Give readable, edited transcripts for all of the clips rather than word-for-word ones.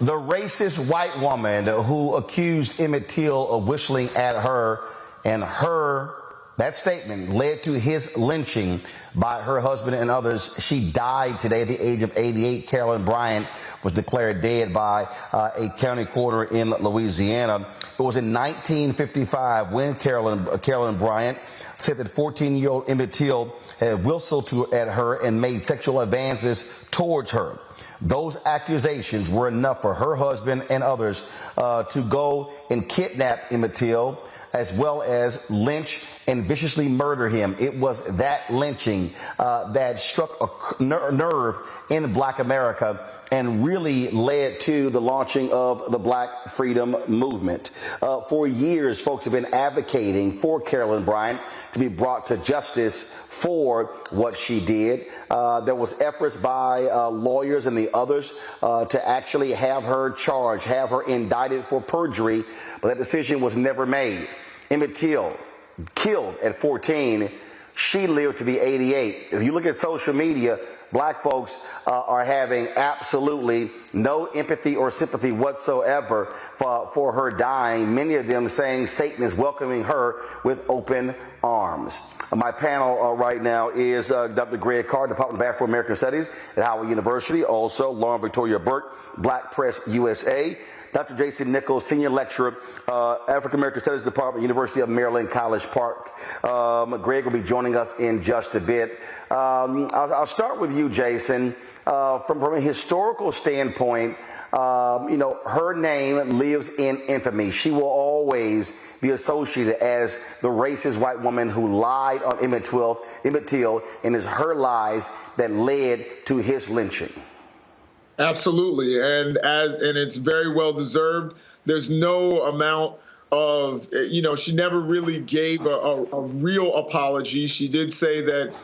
The racist white woman who accused Emmett Till of whistling at her and that statement led to his lynching by her husband and others. She died today at the age of 88. Carolyn Bryant was declared dead by a county coroner in Louisiana. It was in 1955 when Carolyn Bryant said that 14-year-old Emmett Till had whistled at her and made sexual advances towards her. Those accusations were enough for her husband and others to go and kidnap Emmett Till, as well as lynch and viciously murder him. It was that lynching that struck a nerve in Black America and really led to the launching of the Black Freedom Movement. For years, folks have been advocating for Carolyn Bryant to be brought to justice for what she did. There was efforts by lawyers and the others to actually have her charged, have her indicted for perjury, but that decision was never made. Emmett Till, killed at 14. She lived to be 88. If you look at social media, Black folks are having absolutely no empathy or sympathy whatsoever for her dying. Many of them saying Satan is welcoming her with open arms. My panel right now is Dr. Greg Carr, Department of Afro-American Studies at Howard University. Also, Lauren Victoria Burke, Black Press USA. Dr. Jason Nichols, Senior Lecturer, African American Studies Department, University of Maryland, College Park. Greg will be joining us in just a bit. I'll start with you, Jason. From a historical standpoint, her name lives in infamy. She will always be associated as the racist white woman who lied on Emmett Till, and it's her lies that led to his lynching. Absolutely, and it's very well deserved. There's no amount of, she never really gave a real apology. She did say that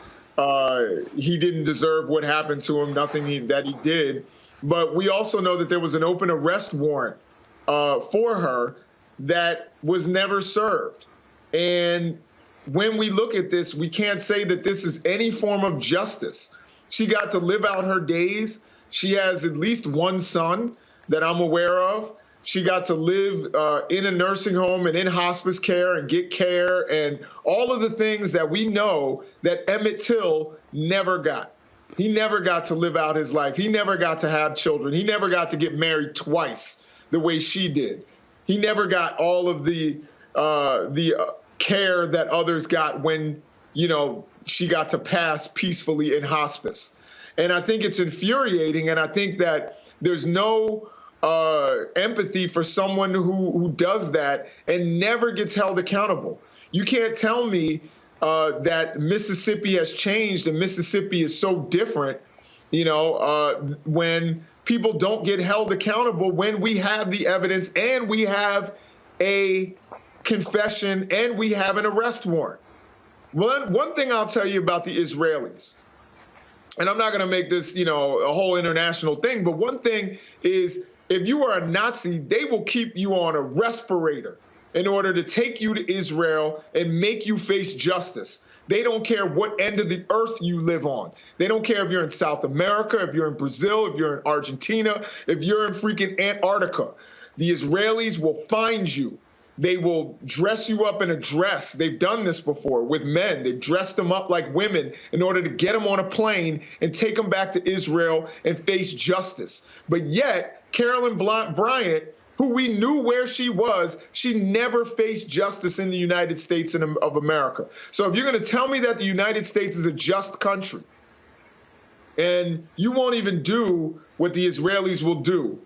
he didn't deserve what happened to him, nothing that he did. But we also know that there was an open arrest warrant for her that was never served. And when we look at this, we can't say that this is any form of justice. She got to live out her days. She has at least one son that I'm aware of. She got to live in a nursing home and in hospice care and get care and all of the things that we know that Emmett Till never got. He never got to live out his life. He never got to have children. He never got to get married twice the way she did. He never got all of the care that others got when, she got to pass peacefully in hospice. And I think it's infuriating, and I think that there's no empathy for someone who does that and never gets held accountable. You can't tell me that Mississippi has changed and Mississippi is so different, when people don't get held accountable, when we have the evidence and we have a confession and we have an arrest warrant. One thing I'll tell you about the Israelis, and I'm not going to make this, a whole international thing, but one thing is if you are a Nazi, they will keep you on a respirator in order to take you to Israel and make you face justice. They don't care what end of the earth you live on. They don't care if you're in South America, if you're in Brazil, if you're in Argentina, if you're in freaking Antarctica. The Israelis will find you. They will dress you up in a dress. They've done this before with men. They've dressed them up like women in order to get them on a plane and take them back to Israel and face justice. But yet, Carolyn Bryant, who we knew where she was, she never faced justice in the United States of America. So if you're going to tell me that the United States is a just country, and you won't even do what the Israelis will do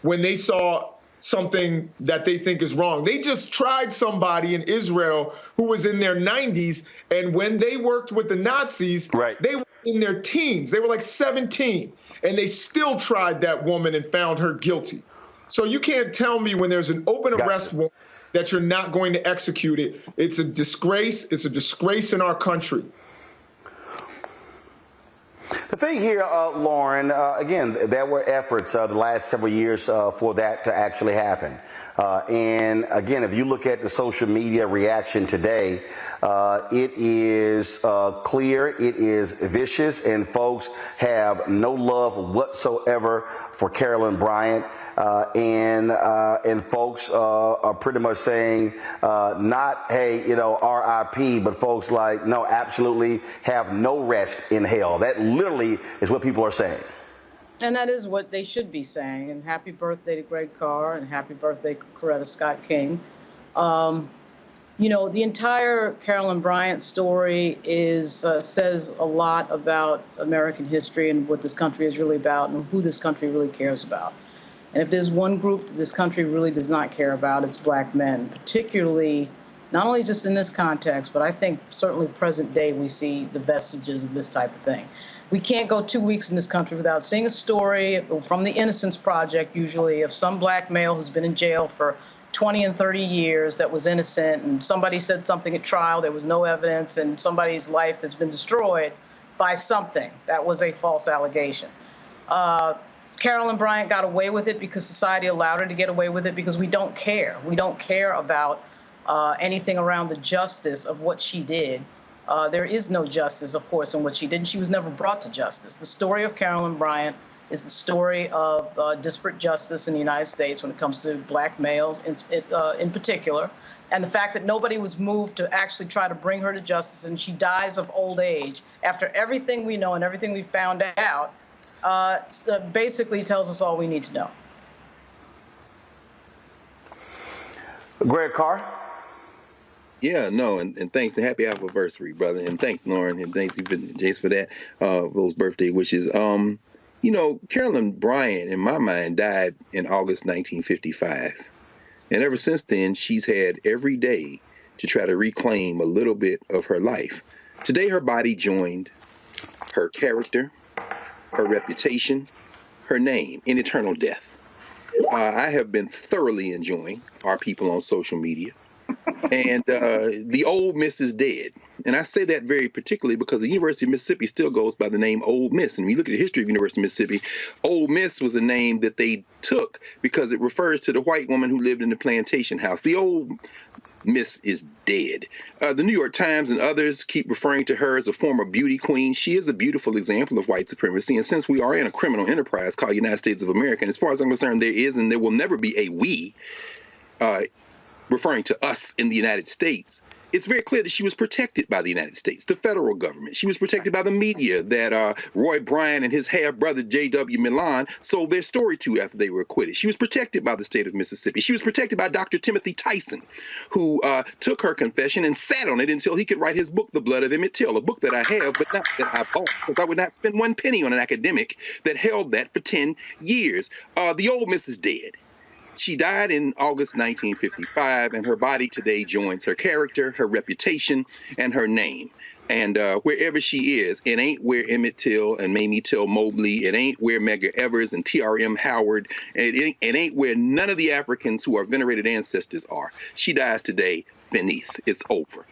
when they saw something that they think is wrong. They just tried somebody in Israel who was in their 90s, and when they worked with the Nazis, They were in their teens. They were like 17, and they still tried that woman and found her guilty. So you can't tell me when there's an open arrest warrant that you're not going to execute it. It's a disgrace. It's a disgrace in our country. The thing here, Lauren, again, there were efforts the last several years for that to actually happen. And again, if you look at the social media reaction today, it is clear, it is vicious, and folks have no love whatsoever for Carolyn Bryant. And folks are pretty much saying not, hey, you know, RIP, but folks like, no, absolutely have no rest in hell. That literally is what people are saying. And that is what they should be saying. And happy birthday to Greg Carr, and happy birthday, Coretta Scott King. You know, the entire Carolyn Bryant story says a lot about American history and what this country is really about and who this country really cares about. And if there's one group that this country really does not care about, it's black men, particularly not only just in this context, but I think certainly present day we see the vestiges of this type of thing. We can't go 2 weeks in this country without seeing a story from the Innocence Project, usually, of some black male who's been in jail for 20 and 30 years that was innocent, and somebody said something at trial, there was no evidence, and somebody's life has been destroyed by something that was a false allegation. Carolyn Bryant got away with it because society allowed her to get away with it because we don't care. We don't care about anything around the justice of what she did. There is no justice, of course, in what she did, and she was never brought to justice. The story of Carolyn Bryant is the story of disparate justice in the United States when it comes to black males in particular. And the fact that nobody was moved to actually try to bring her to justice, and she dies of old age after everything we know and everything we found out, basically tells us all we need to know. Greg Carr? Yeah, no, and thanks, and happy anniversary, brother, and thanks, Lauren, and thanks, Jace, for that, those birthday wishes. You know, Carolyn Bryant, in my mind, died in August 1955, and ever since then, she's had every day to try to reclaim a little bit of her life. Today, her body joined her character, her reputation, her name in eternal death. I have been thoroughly enjoying our people on social media. And the Old Miss is dead. And I say that very particularly because the University of Mississippi still goes by the name Old Miss. And when you look at the history of the University of Mississippi, Old Miss was a name that they took because it refers to the white woman who lived in the plantation house. The Old Miss is dead. The New York Times and others keep referring to her as a former beauty queen. She is a beautiful example of white supremacy. And since we are in a criminal enterprise called United States of America, and as far as I'm concerned, there is and there will never be a we, referring to us in the United States, it's very clear that she was protected by the United States, the federal government. She was protected by the media that Roy Bryant and his half-brother J.W. Milam sold their story to after they were acquitted. She was protected by the state of Mississippi. She was protected by Dr. Timothy Tyson, who took her confession and sat on it until he could write his book, The Blood of Emmett Till, a book that I have, but not that I bought, because I would not spend one penny on an academic that held that for 10 years. The Old Miss is dead. She died in August 1955, and her body today joins her character, her reputation, and her name. And wherever she is, it ain't where Emmett Till and Mamie Till Mobley, it ain't where Medgar Evers and T.R.M. Howard, it ain't where none of the Africans who are venerated ancestors are. She dies today, finis. It's over.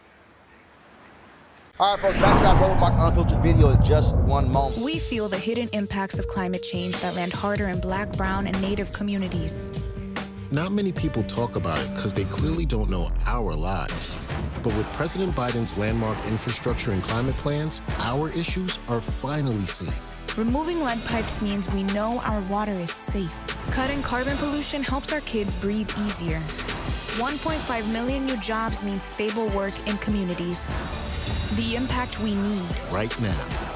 All right, folks, back to that Roland Unfiltered video in just one moment. We feel the hidden impacts of climate change that land harder in Black, Brown, and Native communities. Not many people talk about it because they clearly don't know our lives. But with President Biden's landmark infrastructure and climate plans, our issues are finally seen. Removing lead pipes means we know our water is safe. Cutting carbon pollution helps our kids breathe easier. 1.5 million new jobs means stable work in communities. The impact we need right now.